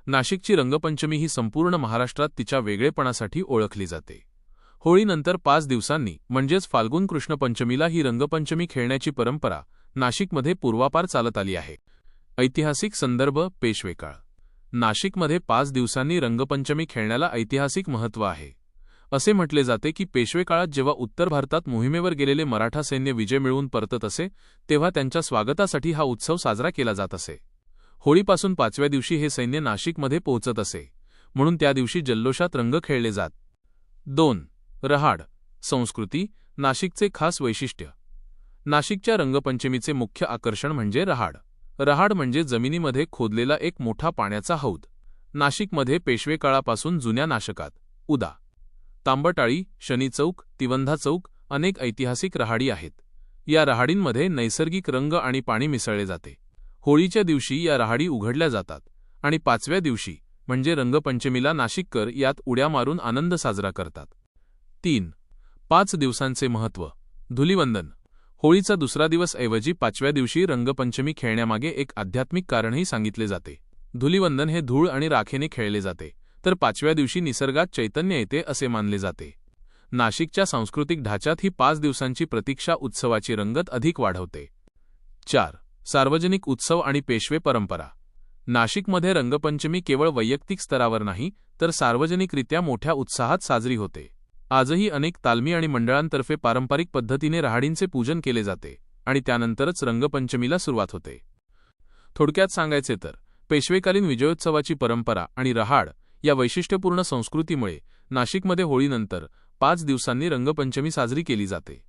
नाशिकची रंगपंचमी ही संपूर्ण महाराष्ट्रात तिच्या वेगळेपणासाठी ओळखली जाते। होळीनंतर 5 दिवसांनी म्हणजेच फाल्गुन कृष्ण पंचमीला ही रंगपंचमी खेळण्याची परंपरा नाशिकमध्ये पूर्वापार चालत आली आहे। ऐतिहासिक संदर्भ पेशवेकाळ। नाशिकमध्ये 5 दिवसांनी रंगपंचमी खेळण्याला ऐतिहासिक महत्त्व आहे। असे म्हटले जाते की पेशवेकाळात जेव्हा उत्तर भारतात मोहिमेवर गेलेले मराठा सैन्य विजय मिळवून परतत असे तेव्हा त्यांच्या स्वागतासाठी हा उत्सव साजरा केला जात असे। होळीपासून 5व्या दिवशी हे सैन्य नाशिकमध्ये पोहोचत असे, म्हणून त्या दिवशी जल्लोषात रंग खेळले जात। 2. रहाड संस्कृती नाशिकचे खास वैशिष्ट्य। नाशिकच्या रंगपंचमीचे मुख्य आकर्षण म्हणजे रहाड। रहाड म्हणजे जमिनीमध्ये खोदलेला एक मोठा पाण्याचा हौद। नाशिकमध्ये पेशवेकाळापासून जुन्या नाशकात उदा. तांबटाळी, शनी चौक, तिवंधा चौक अनेक ऐतिहासिक रहाडी आहेत। या रहाडींमध्ये नैसर्गिक रंग आणि पाणी मिसळले जाते। होळीच्या दिवशी या रहाडी उघडल्या जातात आणि 5व्या दिवशी म्हणजे रंगपंचमीला नाशिककर यात उड्या मारून आनंद साजरा करतात। 3. 5 दिवसांचे महत्त्व। धुलिवंदन होळीचा दुसरा दिवस ऐवजी 5व्या दिवशी रंगपंचमी खेळण्यामागे एक आध्यात्मिक कारणही सांगितले जाते। धुलिवंदन हे धूळ आणि राखेने खेळले जाते, तर 5व्या दिवशी निसर्गात चैतन्य येते असे मानले जाते। नाशिकच्या सांस्कृतिक ढाच्यात ही 5 दिवसांची प्रतीक्षा उत्सवाची रंगत अधिक वाढवते। 4. सार्वजनिक उत्सव आणि पेशवे परंपरा। नाशिकमध्ये रंगपंचमी केवळ वैयक्तिक स्तरावर नाही तर सार्वजनिकरित्या मोठ्या उत्साहात साजरी होते। आजही अनेक तालमी आणि मंडळांतर्फे पारंपरिक पद्धतीने रहाडींचे पूजन केले जाते आणि त्यानंतरच रंगपंचमीला सुरुवात होते। थोडक्यात सांगायचे तर पेशवेकालीन विजयोत्सवाची परंपरा आणि रहाड या वैशिष्ट्यपूर्ण संस्कृतीमुळे नाशिकमध्ये होळीनंतर 5 दिवसांनी रंगपंचमी साजरी केली जाते।